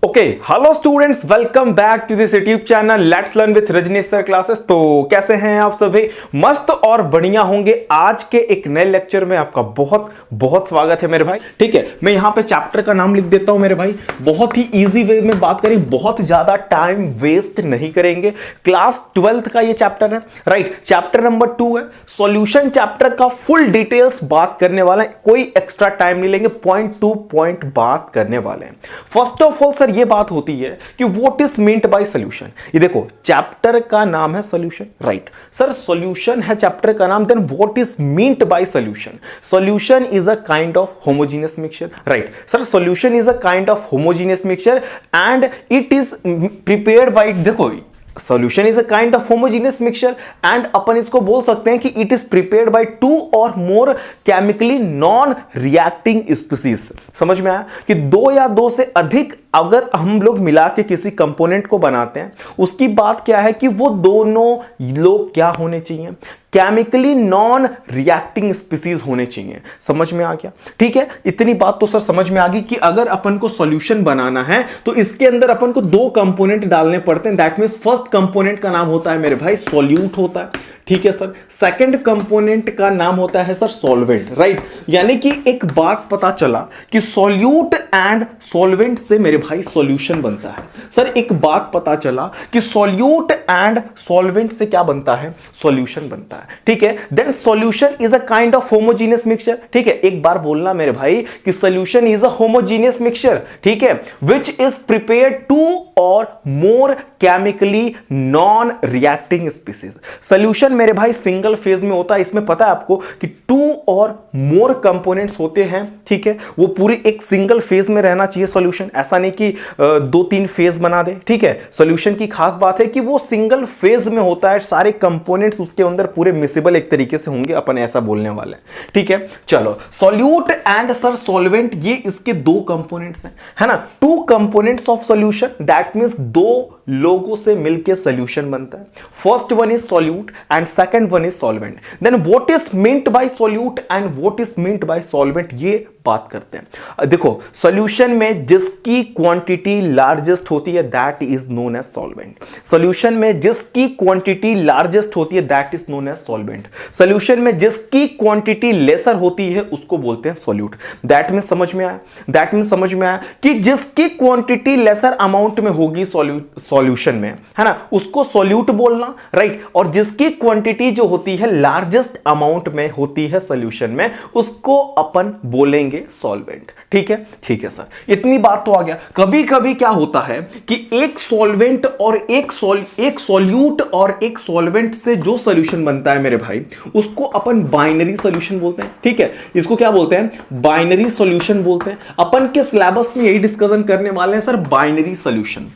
Okay hello students, welcome back to this YouTube channel let's learn with Rajnish sir classes. तो कैसे हैं आप सभी? मस्त और बढ़िया होंगे। आज के एक नए लेक्चर में आपका बहुत बहुत स्वागत है मेरे भाई। ठीक है, मैं यहां पे चैप्टर का नाम लिख देता हूं मेरे भाई। बहुत ही इजी वे में बात करें, बहुत ज्यादा टाइम वेस्ट नहीं करेंगे। क्लास 12th का ये चैप्टर है, राइट। चैप्टर नंबर 2 है, सॉल्यूशन चैप्टर का फुल डिटेल्स बात करने वाला है। कोई एक्स्ट्रा टाइम नहीं लेंगे, पॉइंट टू पॉइंट बात करने वाले हैं। फर्स्ट ऑफ ऑल सर ये बात होती है कि what is meant by solution. ये देखो, चैप्टर का नाम है सॉल्यूशन, राइट सर। सॉल्यूशन है चैप्टर का नाम, then what is meant by solution. Solution is a kind of homogeneous mixture, right sir. Solution is a kind of homogeneous mixture and it is prepared by, देखो solution is a kind of homogeneous mixture and अपन इसको बोल सकते हैं कि it is prepared bye 2 or more chemically non reacting species. समझ में आया कि 2 या 2 से अधिक अगर हम लोग मिला के किसी कंपोनेंट को बनाते हैं, उसकी बात क्या है कि वो दोनों लोग क्या होने चाहिए, केमिकली नॉन रिएक्टिंग स्पीसीज होने चाहिए। समझ में आ गया? ठीक है, इतनी बात तो सर समझ में आ गई कि अगर अपन को सॉल्यूशन बनाना है तो इसके अंदर अपन को 2 कंपोनेंट डालने पड़ते हैं। दैट मींस फर्स्ट कंपोनेंट का नाम होता है मेरे भाई सॉल्यूट होता है, ठीक है सर। सेकंड कंपोनेंट का नाम होता है सर सॉल्वेंट, राइट। यानी कि एक बात पता चला कि सॉल्यूट एंड सॉल्वेंट से मेरे भाई सॉल्यूशन बनता है। सर एक बात पता चला कि सॉल्यूट एंड सॉल्वेंट से क्या बनता है, सॉल्यूशन बनता है, ठीक है। Then solution is a kind of homogeneous mixture, ठीक है। एक बार बोलना मेरे भाई कि solution is a homogeneous mixture, ठीक है, which is prepared 2 or more chemically non reacting species. Solution मेरे भाई सिंगल फेज में होता है। इसमें पता है आपको कि 2 और मोर कंपोनेंट्स होते हैं, ठीक है। वो पूरी एक सिंगल फेज में रहना चाहिए सॉल्यूशन, ऐसा नहीं कि 2-3 फेज बना दे, ठीक है। सॉल्यूशन की खास बात है कि वो सिंगल फेज में होता है, सारे कंपोनेंट्स उसके अंदर पूरे मिसिबल एक तरीके से होंगे, अपन ऐसा बोलने वाले हैं, ठीक है। चलो, सॉल्यूट एंड सर सॉल्वेंट, ये इसके 2 कंपोनेंट्स हैं, है ना। 2 components of solution, that means 2 लोगों से मिलकर सॉल्यूशन बनता है। First one is solute and second one is solvent. Then what is meant by solute and what is meant by solvent, ये बात करते हैं। देखो, सॉल्यूशन में जिसकी क्वांटिटी लार्जेस्ट होती है that is known as solvent. Solution में जिसकी क्वांटिटी लार्जेस्ट होती है that is known as solvent. Solution में जिसकी क्वांटिटी लेसर होती है उसको बोलते हैं सॉल्यूट। दैट मींस समझ में आया, दैट मींस समझ में आया कि जिसकी क्वांटिटी लेसर अमाउंट में होगी सॉल्यूशन में, है ना, उसको सॉल्यूट बोलना, राइट। और जिसकी क्वांटिटी जो होती है लार्जेस्ट अमाउंट में होती है सॉल्यूशन में, उसको अपन बोलेंगे सॉल्वेंट, ठीक है। ठीक है सर, इतनी बात तो आ गया। कभी कभी क्या होता है कि एक सॉल्वेंट और एक सॉल्यूट और एक सॉल्वेंट से जो सॉल्यूशन बनता है मेरे भाई, उसको अपन बाइनरी सॉल्यूशन बोलते हैं, ठीक है। इसको क्या बोलते हैं, बाइनरी सॉल्यूशन बोलते हैं। अपन के सिलेबस में यही डिस्कशन करने वाले हैं sir, binary solution,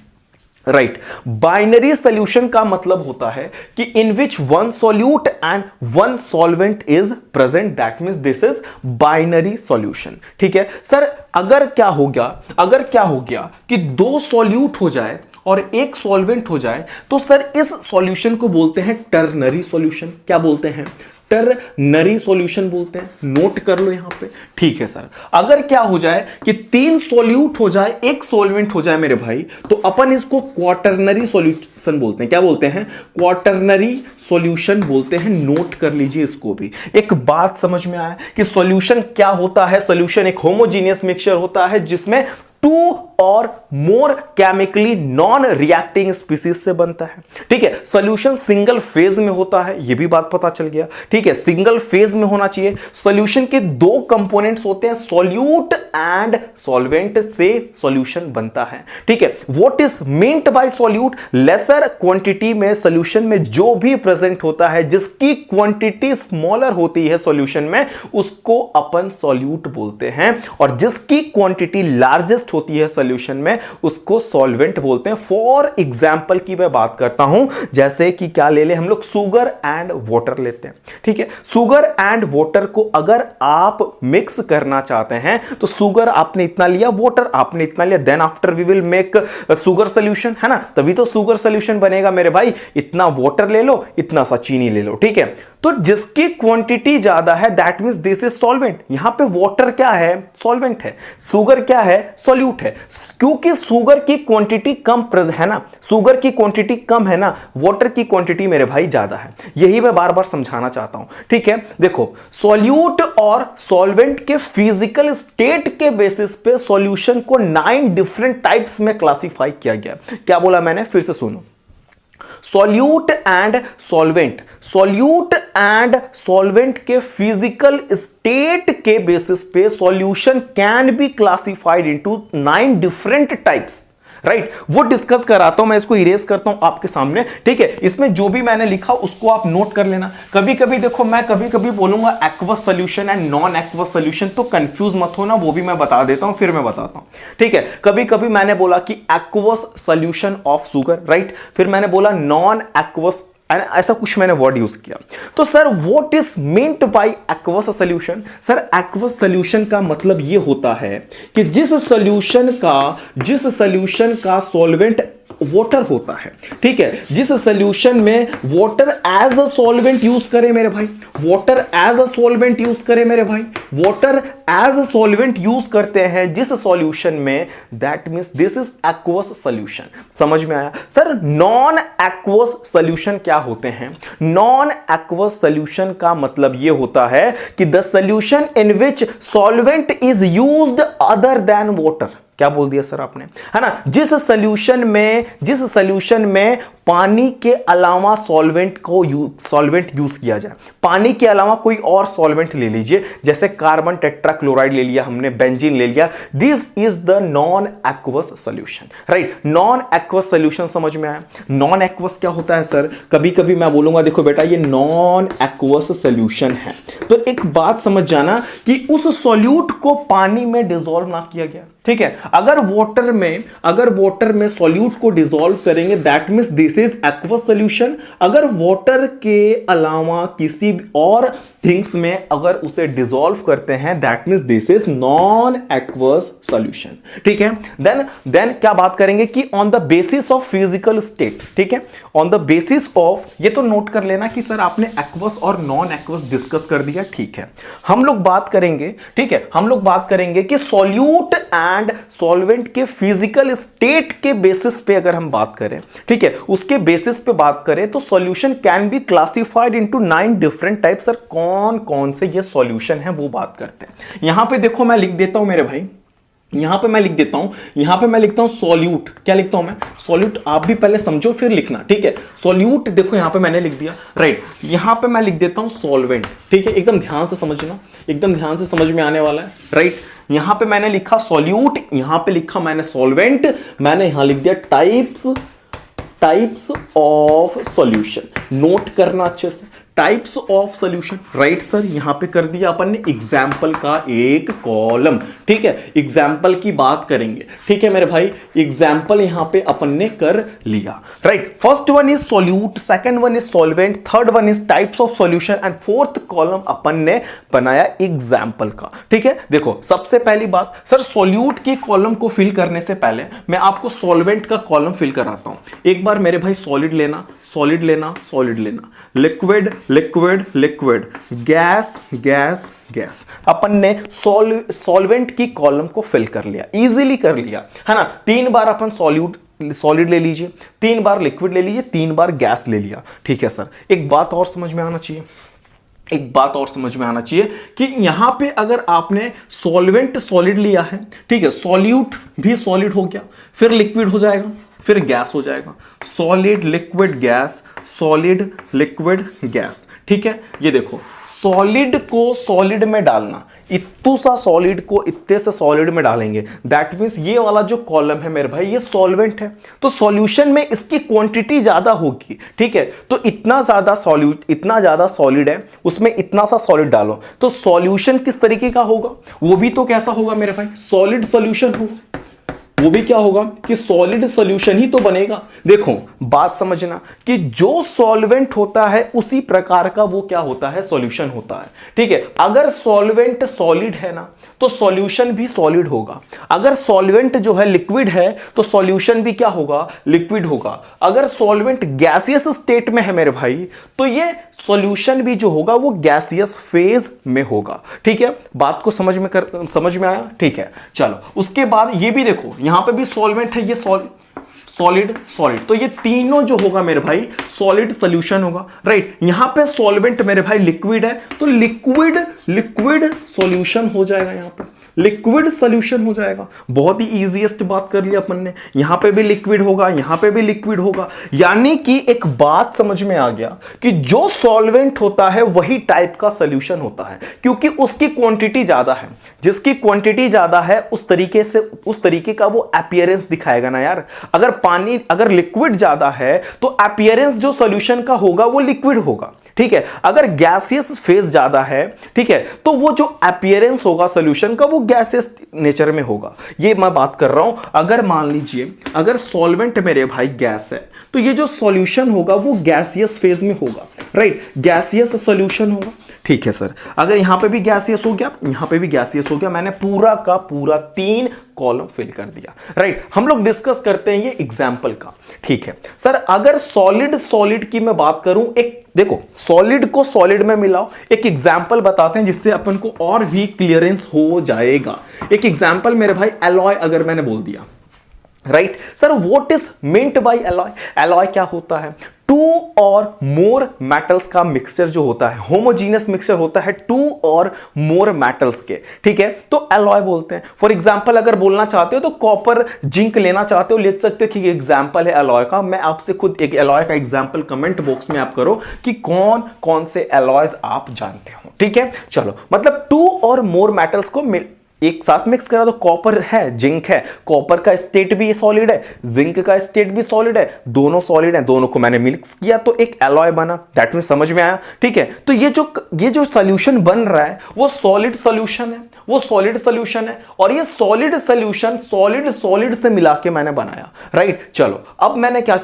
right. Binary solution का मतलब होता है कि इन विच 1 solute and 1 solvent is present, that means this is binary solution, ठीक है सर। अगर क्या हो गया कि 2 सॉल्यूट हो जाए और 1 सॉल्वेंट हो जाए तो सर इस सॉल्यूशन को बोलते हैं टर्नरी सॉल्यूशन। क्या बोलते हैं, टर्नरी सॉल्यूशन बोलते हैं। नोट कर लो यहां पे, ठीक है सर। अगर क्या हो जाए कि 3 सॉल्यूट हो जाए 1 सॉल्वेंट हो जाए मेरे भाई, तो अपन इसको क्वाटरनरी सॉल्यूशन बोलते हैं। क्या बोलते हैं, क्वाटरनरी सॉल्यूशन बोलते हैं। नोट कर लीजिए इसको भी। एक बात समझ में आया कि सॉल्यूशन क्या होता है। सॉल्यूशन एक होमोजेनियस मिक्सचर होता है जिसमें 2 or more chemically non reacting species से बनता है, ठीक है। सॉल्यूशन सिंगल फेज में होता है, यह भी बात पता चल गया, ठीक है। सिंगल फेज में होना चाहिए। सॉल्यूशन के 2 कंपोनेंट्स होते हैं, सॉल्यूट एंड सॉल्वेंट से सॉल्यूशन बनता है, ठीक है। What is meant by solute, lesser quantity में सॉल्यूशन में जो भी प्रेजेंट होता है, जिसकी क्वांटिटी स्मॉलर होती है सॉल्यूशन में, उसको अपन सॉल्यूट बोलते हैं। और जिसकी क्वांटिटी लार्जेस्ट होती है सॉल्यूशन में, उसको सॉल्वेंट बोलते हैं। फॉर एग्जांपल की मैं बात करता हूं, जैसे कि क्या ले ले हम लोग, शुगर एंड वाटर लेते हैं, ठीक है। शुगर एंड वाटर को अगर आप मिक्स करना चाहते हैं तो शुगर आपने इतना लिया, वाटर आपने इतना लिया, then after we will make sugar solution, है ना। तभी तो शुगर सॉल्यूशन बनेगा मेरे भाई। इतना वाटर ले लो, इतना सा चीनी ले लो, ठीक है। तो जिसकी क्वांटिटी ज्यादा है that means this is solvent. यहां पे वाटर क्या है, सॉल्वेंट है। शुगर क्या है, सॉल्यूट है, क्योंकि शुगर की क्वांटिटी कम है ना, शुगर की क्वांटिटी कम है ना, वाटर की क्वांटिटी मेरे भाई ज्यादा है। यही मैं बार बार समझाना चाहता हूं, ठीक है। देखो सॉल्यूट और सॉल्वेंट के फिजिकल स्टेट के बेसिस पे सॉल्यूशन को 9 डिफरेंट टाइप्स में क्लासिफाई किया गया। क्या बोला मैंने, फिर से सुनो। Solute and solvent, solute and solvent के फिजिकल स्टेट के बेसिस पे solution can be classified into 9 different types, right. वो डिस्कस कराता हूं मैं, इसको इरेज करता हूं आपके सामने, ठीक है। इसमें जो भी मैंने लिखा उसको आप नोट कर लेना। कभी कभी देखो मैं कभी कभी बोलूंगा aqueous solution and non aqueous solution, तो कंफ्यूज मत होना, वो भी मैं बता देता हूं, फिर मैं बताता हूं, ठीक है। कभी कभी मैंने बोला कि aqueous solution of sugar, right, फिर मैंने बोला नॉन एक्वस, ऐसा कुछ मैंने वर्ड यूज किया। तो sir what is meant by aqueous solution? Sir aqueous solution का मतलब यह होता है कि जिस सॉल्यूशन का सॉल्वेंट वाटर होता है, ठीक है, जिस सॉल्यूशन में water as a solvent use करें मेरे भाई, water as a solvent use करें मेरे भाई, water as a solvent use करते हैं जिस सॉल्यूशन में, that means this is aqueous solution. समझ में आया? सर नॉन एक्वस सॉल्यूशन क्या होते हैं? नॉन एक्वस सॉल्यूशन का मतलब यह होता है कि the solution in which solvent is used other than water. क्या बोल दिया सर आपने, है ना? जिस सॉल्यूशन में पानी के अलावा सॉल्वेंट यूज किया जाए, पानी के अलावा कोई और सॉल्वेंट ले लीजिए, जैसे कार्बन टेट्राक्लोराइड ले लिया हमने, बेंजीन ले लिया, this is the non aqueous solution, right. Non aqueous solution समझ में आया? नॉन एक्वस क्या होता है सर? कभी कभी मैं बोलूंगा देखो बेटा ये नॉन एक्वस सॉल्यूशन है, तो एक बात समझ जाना कि उस सॉल्यूट को पानी में डिसॉल्व ना किया गया, ठीक है। अगर वाटर में सॉल्यूट को डिसॉल्व करेंगे that means this is aqueous solution. अगर वाटर के अलावा किसी और थिंग्स में अगर उसे डिसॉल्व करते हैं that means this is non aqueous solution, ठीक है। देन क्या बात करेंगे कि on the basis of physical state, ठीक है, ऑन द बेसिस ऑफ, ये तो नोट कर लेना कि सर आपने एक्वस और नॉन एक्वस डिस्कस कर दिया, ठीक है। हम लोग बात करेंगे, ठीक है, हम लोग बात करेंगे कि सॉल्यूट एंड सॉल्वेंट के फिजिकल स्टेट के बेसिस पे अगर हम बात करें, ठीक है, उसके बेसिस पे बात करें तो solution can be classified into 9 different types. Sir कौन कौन से ये सॉल्यूशन है वो बात करते हैं। यहां पे देखो मैं लिख देता हूं मेरे भाई, यहां पे मैं लिखता हूं सॉल्यूट। क्या लिखता हूं मैं? सॉल्यूट। आप भी पहले समझो फिर लिखना, ठीक है। सॉल्यूट देखो यहां पे मैंने लिख दिया, राइट। यहां पे मैं लिख देता हूं सॉल्वेंट, ठीक है। एकदम ध्यान से समझना, एकदम ध्यान से समझ में आने वाला है, राइट। यहां पे मैंने लिखा सॉल्यूट, यहां पे लिखा मैंने सॉल्वेंट, मैंने यहां लिख दिया टाइप्स ऑफ सॉल्यूशन। नोट करना अच्छे से, types of solution, right sir. यहां पे कर दिया अपन ने एग्जाम्पल का एक कॉलम, ठीक है, एग्जाम्पल की बात करेंगे, ठीक है मेरे भाई। एग्जाम्पल यहां पे अपन ने कर लिया, right. First one is solute, second one is solvent, third one is types of solution and fourth column अपन ने बनाया एग्जाम्पल का, ठीक है। देखो सबसे पहली बात सर, सॉल्यूट की कॉलम को फिल करने से पहले मैं आपको सॉल्वेंट का कॉलम फिल कराता हूं। एक बार मेरे भाई सॉलिड लेना, लिक्विड, गैस। अपन ने सॉल्वेंट की कॉलम को फिल कर लिया, इजीली कर लिया, है ना। 3 बार अपन सॉलिड ले लीजिए, 3 बार लिक्विड ले लीजिए, 3 बार गैस ले लिया, ठीक है सर। एक बात और समझ में आना चाहिए कि यहां पे अगर आपने सॉल्वेंट सॉलिड लिया है, ठीक है, सॉल्यूट भी सॉलिड हो गया, फिर लिक्विड हो जाएगा, फिर गैस हो जाएगा, सॉलिड लिक्विड गैस, ठीक है। ये देखो सॉलिड को सॉलिड में डालना, इतू सा सॉलिड को इतने से सॉलिड में डालेंगे, दैट मींस ये वाला जो कॉलम है मेरे भाई ये सॉल्वेंट है, तो सॉल्यूशन में इसकी क्वांटिटी ज्यादा होगी, ठीक है। तो इतना ज्यादा सॉलिड है, उसमें इतना सा सॉलिड डालो, तो सॉल्यूशन किस तरीके का होगा? वो भी तो कैसा होगा मेरे भाई? सॉलिड सॉल्यूशन होगा, वो भी क्या होगा कि सॉलिड सॉल्यूशन ही तो बनेगा। देखो बात समझना कि जो सॉल्वेंट होता है उसी प्रकार का वो क्या होता है, सॉल्यूशन होता है। ठीक है, अगर सॉल्वेंट सॉलिड है ना तो सॉल्यूशन भी सॉलिड होगा। अगर सॉल्वेंट जो है लिक्विड है तो सॉल्यूशन भी क्या होगा, लिक्विड होगा। अगर सॉल्वेंट गैसियस स्टेट में है मेरे भाई तो ये सॉल्यूशन भी जो होगा वो गैसियस फेज में होगा। ठीक है, बात को समझ में आया। ठीक है, चलो उसके बाद ये भी देखो, यहां पे भी सॉल्वेंट है, ये सॉलिड सॉलिड, तो ये तीनों जो होगा मेरे भाई सॉलिड सॉल्यूशन होगा। राइट, यहां पे सॉल्वेंट मेरे भाई लिक्विड है तो लिक्विड सॉल्यूशन हो जाएगा, यहां पे लिक्विड सॉल्यूशन हो जाएगा। बहुत ही इजीएस्ट बात कर लिया अपन ने, यहां पे भी लिक्विड होगा, यहां पे भी लिक्विड होगा। यानी कि एक बात समझ में आ गया कि जो सॉल्वेंट होता है वही टाइप का सॉल्यूशन होता है, क्योंकि उसकी क्वांटिटी ज्यादा है। जिसकी क्वांटिटी ज्यादा है उस तरीके का वो अपीयरेंस दिखाएगा ना यार। अगर लिक्विड ज्यादा है तो अपीयरेंस जो सॉल्यूशन का होगा वो लिक्विड होगा। ठीक है, अगर गैसियस फेज ज्यादा है, ठीक है, तो वो जो अपीयरेंस होगा सॉल्यूशन का वो गैसियस नेचर में होगा। ये मैं बात कर रहा हूं, अगर मान लीजिए अगर सॉल्वेंट मेरे भाई गैस है तो ये जो सॉल्यूशन होगा वो गैसियस फेज में होगा। राइट, गैसियस सॉल्यूशन होगा। ठीक है सर, अगर यहां पे भी गैसियस हो गया, यहां पे भी गैसियस हो गया, मैंने पूरा का पूरा 3 कॉलम फिल कर दिया। राइट, हम लोग डिस्कस करते हैं ये एग्जाम्पल का। ठीक है सर, अगर सॉलिड की मैं बात करूं, एक देखो सॉलिड को सॉलिड में मिलाओ, एक एग्जाम्पल बताते हैं जिससे अपन को और भी क्लियरेंस हो जाएगा। एक एग्जाम्पल मेरे भाई एलॉय अगर मैंने बोल दिया, right sir, what is meant by alloy? Alloy क्या होता है? 2 और मोर मेटल्स का मिक्सचर जो होता है, होमोजीनियस मिक्सचर होता है 2 और मोर मेटल्स के। ठीक है, तो एलॉय बोलते हैं। फॉर एग्जांपल अगर बोलना चाहते हो तो कॉपर जिंक लेना चाहते हो, ले सकते हो कि एग्जांपल है एलॉय का। मैं आपसे खुद एक एलॉय का एग्जांपल कमेंट बॉक्स में आप करो कि कौन कौन से एलॉयज आप जानते हो। ठीक है, चलो, मतलब 2 और मोर मेटल्स को एक साथ मिक्स करा तो कॉपर है, जिंक है, कॉपर का स्टेट भी सॉलिड है, जिंक का स्टेट भी सॉलिड है, दोनों सॉलिड है, दोनों को मैंने मिक्स किया तो एक एलॉय बना। दैट मींस समझ में आया। ठीक है, तो ये जो सॉल्यूशन बन रहा है वो सॉलिड सॉल्यूशन है, वो सॉलिड सॉल्यूशन है, और ये सॉलिड सॉल्यूशन सॉलिड से मिला के मैंने बनाया। राइट, चलो अब मैंने क्या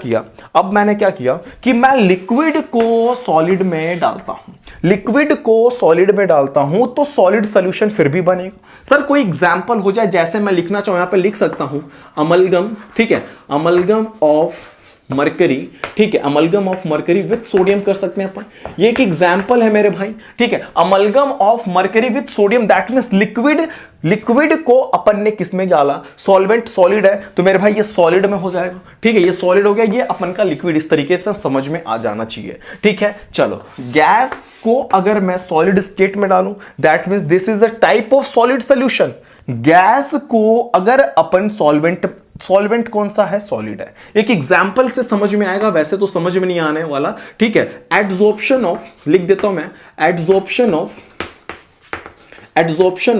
किया कि मैं लिक्विड को सॉलिड में डालता हूं, लिक्विड को सॉलिड में डालता हूं तो सॉलिड सॉल्यूशन फिर भी बनेगा। सर कोई एग्जांपल हो जाए, जैसे मैं लिखना चाहूं, यहां पे लिख सकता हूं अमलगम। ठीक है, अमलगम ऑफ मरकरी। ठीक है, amalgam of mercury with sodium कर सकते हैं अपन, ये एक एग्जांपल है मेरे भाई। ठीक है, amalgam of mercury with sodium, that means liquid को अपन ने किस में डाला, सॉल्वेंट सॉलिड है तो मेरे भाई ये सॉलिड में हो जाएगा। ठीक है, ये सॉलिड हो गया, ये अपन का लिक्विड। इस तरीके से समझ में आ जाना चाहिए। ठीक है, चलो, गैस को अगर मैं सॉलिड स्टेट में डालूं that means this is a type of solid solution. Gas को अगर अपन सॉल्वेंट कौन सा है, सॉलिड है। एक एग्जांपल से समझ में आएगा, वैसे तो समझ में नहीं आने वाला। ठीक है, एडसॉर्प्शन ऑफ, लिख देता हूं मैं, adsorption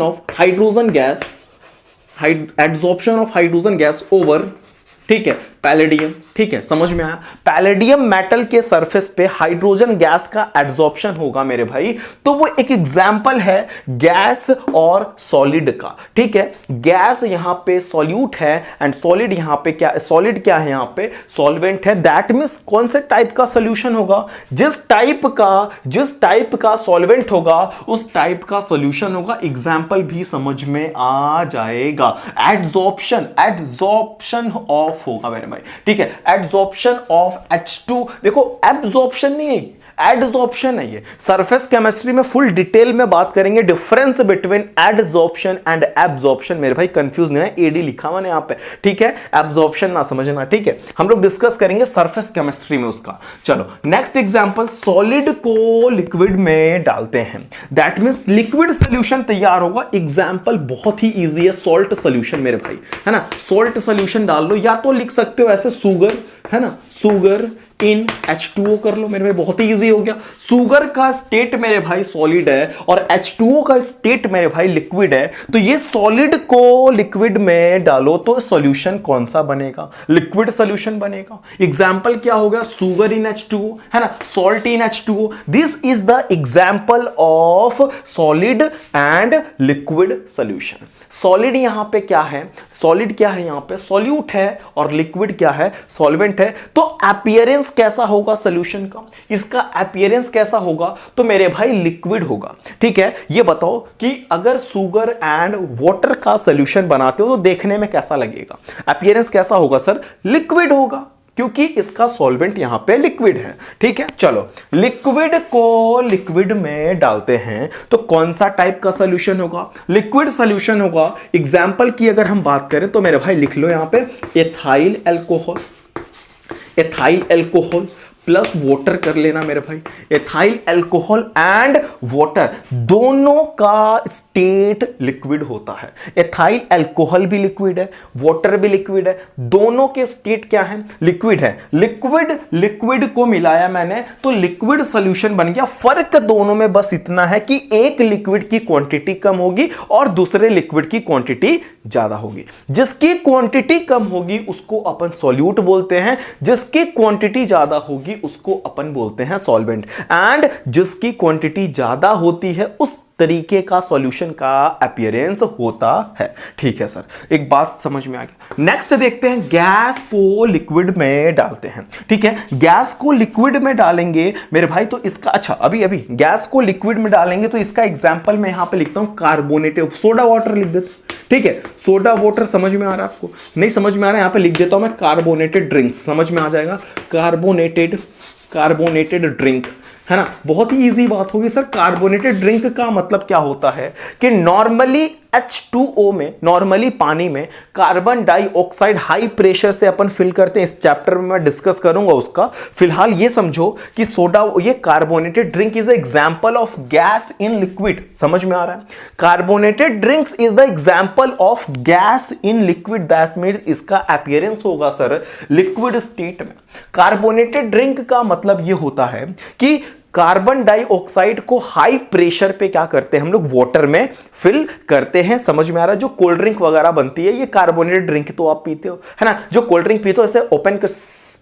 of hydrogen gas over, ठीक है, पैलेडियम। ठीक है, समझ में आया। पैलेडियम मेटल के सरफेस पे हाइड्रोजन गैस का एड्सॉर्प्शन होगा मेरे भाई, तो वो एक एग्जांपल है गैस और सॉलिड का। ठीक है, गैस यहां पे सॉल्यूट है एंड सॉलिड यहां पे क्या, सॉलिड क्या है, यहां पे सॉल्वेंट है। दैट मींस कौन से टाइप का सॉल्यूशन होगा, जिस टाइप का सॉल्वेंट होगा उस टाइप का सॉल्यूशन होगा। एग्जांपल भी समझ में आ जाएगा। एड्सॉर्प्शन ऑफ होगा मेरे भाई। ठीक है, एड्सॉर्प्शन ऑफ H2, देखो एब्सॉर्प्शन नहीं है, एडसॉर्प्शन है। ये सरफेस केमिस्ट्री में फुल डिटेल में बात करेंगे, difference between adsorption and absorption. मेरे भाई कंफ्यूज नहीं है, एडी लिखा हुआ है यहां पे। ठीक है, एब्सॉर्प्शन ना समझना। ठीक है, हम लोग डिस्कस करेंगे सरफेस केमिस्ट्री में उसका। चलो नेक्स्ट एग्जांपल, सॉलिड को लिक्विड में डालते हैं, दैट मींस लिक्विड सॉल्यूशन तैयार होगा। एग्जांपल बहुत ही इजी है, सॉल्ट सॉल्यूशन मेरे भाई, है ना। सॉल्ट सॉल्यूशन डाल लो, या तो लिख सकते हो ऐसे है ना, सुगर इन H2O कर लो मेरे भाई, बहुत ही इजी हो गया। सुगर का स्टेट मेरे भाई सॉलिड है और H2O का स्टेट मेरे भाई लिक्विड है, तो ये सॉलिड को लिक्विड में डालो तो सॉल्यूशन कौन सा बनेगा, लिक्विड सॉल्यूशन बनेगा। एग्जांपल क्या हो गया, सुगर इन H2O, है ना, salt in H2O। This is the example of solid and liquid solution. Solid यहां पे क्या है, सॉलिड क्या है, यहां पे सॉल्यूट है और लिक्विड क्या है, सॉल्वेंट है। तो अपीयरेंस कैसा होगा सॉल्यूशन का, इसका अपीयरेंस कैसा होगा, तो मेरे भाई लिक्विड होगा। ठीक है, ये बताओ कि अगर शुगर एंड वाटर का सॉल्यूशन बनाते हो तो देखने में कैसा लगेगा, अपीयरेंस कैसा होगा सर, लिक्विड होगा, क्योंकि इसका सॉल्वेंट यहां पे लिक्विड है। ठीक है, चलो लिक्विड को लिक्विड में डालते हैं तो कौन सा टाइप का सॉल्यूशन होगा, लिक्विड सॉल्यूशन होगा। एग्जांपल की अगर हम बात करें तो मेरे भाई लिख लो यहां पे ethyl alcohol, ethyl alcohol plus water कर लेना मेरे भाई, एथाइल अल्कोहल एंड वाटर दोनों का स्टेट लिक्विड होता है। एथाइल अल्कोहल भी लिक्विड है, वाटर भी लिक्विड है, दोनों के स्टेट क्या है, लिक्विड है। लिक्विड लिक्विड को मिलाया मैंने तो लिक्विड सॉल्यूशन बन गया। फर्क दोनों में बस इतना है कि एक लिक्विड की क्वांटिटी कम होगी और दूसरे लिक्विड की क्वांटिटी ज्यादा होगी। जिसकी क्वांटिटी कम होगी उसको अपन सॉल्यूट बोलते हैं, जिसकी क्वांटिटी ज्यादा होगी उसको अपन बोलते हैं सॉल्वेंट, एंड जिसकी क्वांटिटी ज्यादा होती है उस तरीके का सॉल्यूशन का अपीयरेंस होता है। ठीक है सर, एक बात समझ में आ गया। नेक्स्ट देखते हैं, गैस को लिक्विड में डालते हैं। ठीक है, गैस को लिक्विड में डालेंगे मेरे भाई तो इसका, अच्छा अभी गैस को लिक्विड में डालेंगे तो इसका एग्जांपल मैं यहां पे लिखता हूं कार्बोनेटेड सोडा वाटर लिख देता हूं। ठीक है, सोडा वाटर समझ में आ रहा है आपको, नहीं समझ में आ रहा है यहां पे लिख देता हूं मैं कार्बोनेटेड ड्रिंक्स, समझ में आ जाएगा, कार्बोनेटेड ड्रिंक, है ना, बहुत ही इजी बात होगी सर। कार्बोनेटेड ड्रिंक का मतलब क्या होता है कि नॉर्मली H2O में, नॉर्मली पानी में कार्बन डाइऑक्साइड हाई प्रेशर से अपन फिल करते हैं, इस चैप्टर में मैं डिस्कस करूंगा उसका। फिलहाल ये समझो कि सोडा, ये carbonated drink is example of gas in liquid, समझ में आ रहा है, carbonated drinks is the example of gas in liquid, that means इसका अपीयरेंस होगा सर लिक्विड स्टेट में। कार्बोनेटेड ड्रिंक का मतलब ये होता है कि कार्बन डाइऑक्साइड को हाई प्रेशर पे क्या करते हैं हम लोग, वाटर में फिल करते हैं, समझ में आ रहा है। जो कोल्ड ड्रिंक वगैरह बनती है ये कार्बोनेटेड ड्रिंक तो आप पीते हो, है ना, जो कोल्ड ड्रिंक पीते हो ऐसे ओपन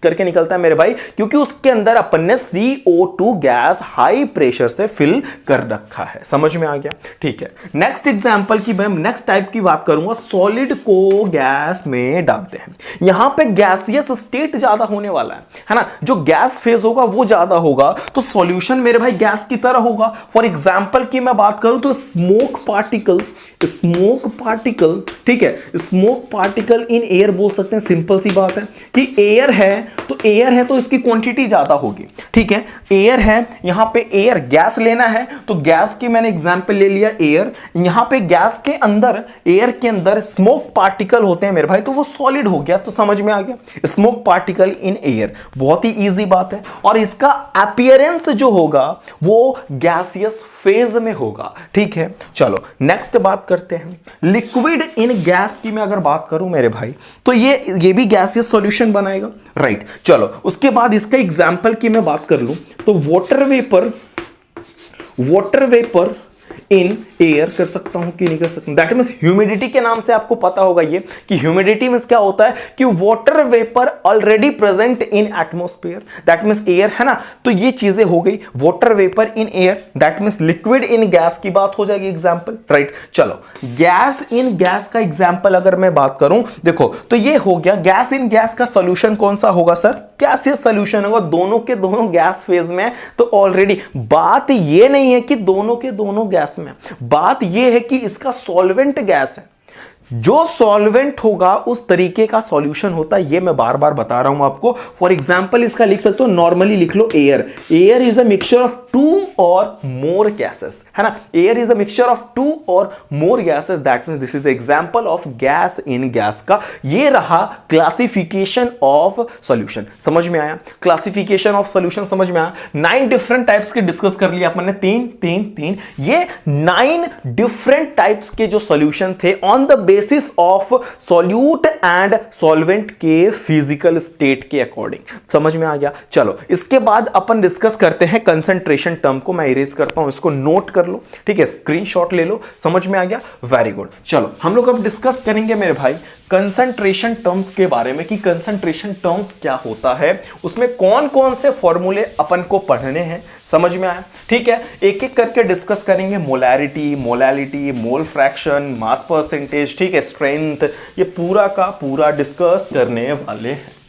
करके निकलता है मेरे भाई, क्योंकि उसके अंदर अपन ने CO2 गैस हाई प्रेशर से फिल कर रखा है, समझ में आ गया। ठीक है, नेक्स्ट एग्जांपल की मैं नेक्स्ट टाइप की बात करूंगा, सॉलिड को गैस में डालते हैं। यहां पे गैसियस स्टेट ज्यादा होने वाला है ना, जो गैस फेज होगा वो ज्यादा होगा, तो सॉल्यूशन मेरे भाई गैस की तरह होगा। फॉर एग्जांपल की मैं बात करूं तो स्मोक पार्टिकल, ठीक है, स्मोक पार्टिकल इन एयर बोल सकते हैं। सिंपल सी बात है कि एयर है तो इसकी क्वांटिटी ज्यादा होगी। ठीक है, एयर है, यहां पे एयर गैस लेना है तो गैस की मैंने एग्जांपल ले लिया एयर। यहां पे गैस के अंदर, एयर के अंदर स्मोक पार्टिकल होते हैं मेरे भाई, तो वो सॉलिड हो गया, तो समझ में आ गया, स्मोक पार्टिकल इन एयर, बहुत ही इजी बात है। और इसका अपीयरेंस जो होगा वो गैसियस फेज में होगा। ठीक है, चलो नेक्स्ट बात करते हैं, लिक्विड इन गैस की मैं अगर बात करूं मेरे भाई तो ये भी गैसियस सॉल्यूशन बनाएगा, राइट। चलो उसके बाद इसका एग्जांपल की मैं बात कर लूं तो वाटर वेपर इन एयर कर सकता हूं कि नहीं कर सकता, दैट मींस ह्यूमिडिटी के नाम से आपको पता होगा ये कि ह्यूमिडिटी मींस क्या होता है कि water vapour already present in atmosphere, that means air, है ना। तो ये चीजें हो गई water vapour in air, that means liquid in gas की बात हो जाएगी एग्जांपल, राइट। चलो गैस इन गैस का एग्जांपल अगर मैं बात करूं, देखो तो ये हो गया गैस इन गैस का सॉल्यूशन कौन सा होगा सर, गैसियस सॉल्यूशन होगा, दोनों के दोनों गैस फेज में। तो ऑलरेडी बात ये नहीं है कि दोनों के दोनों गैस में, बात यह है कि इसका सॉल्वेंट गैस है, जो सॉल्वेंट होगा उस तरीके का सॉल्यूशन होता है, ये मैं बार बार बता रहा हूं आपको। फॉर एग्जांपल इसका लिख सकते हो, नॉर्मली लिख लो air, air is a mixture of 2 or more gases, है ना, air is a mixture of 2 or more gases, that means this is the example of gas in gas का। ये रहा क्लासिफिकेशन ऑफ सॉल्यूशन, समझ में आया, क्लासिफिकेशन ऑफ सॉल्यूशन समझ में आया। 9 डिफरेंट टाइप्स के डिस्कस कर लिया अपन ने, 3 ये 9 डिफरेंट टाइप्स के जो सॉल्यूशन थे on the base basis of solute and solvent के फिजिकल स्टेट के अकॉर्डिंग। समझ में आ गया? चलो इसके बाद अपन डिस्कस करते हैं कंसंट्रेशन टर्म को। मैं इरेज करता हूं, इसको नोट कर लो, ठीक है, स्क्रीनशॉट ले लो। समझ में आ गया? Very good. चलो हम लोग अब डिस्कस करेंगे मेरे भाई कंसंट्रेशन टर्म्स के बारे में कि कंसंट्रेशन टर्म्स क्या होता है, उसमें कौन कौन से फॉर्मूले अपन को पढ़ने हैं। समझ में आया? ठीक है, एक एक करके डिस्कस करेंगे। Molarity, molality, mole fraction, mass percentage, ठीक है, स्ट्रेंथ, ये पूरा का पूरा डिस्कस करने वाले हैं।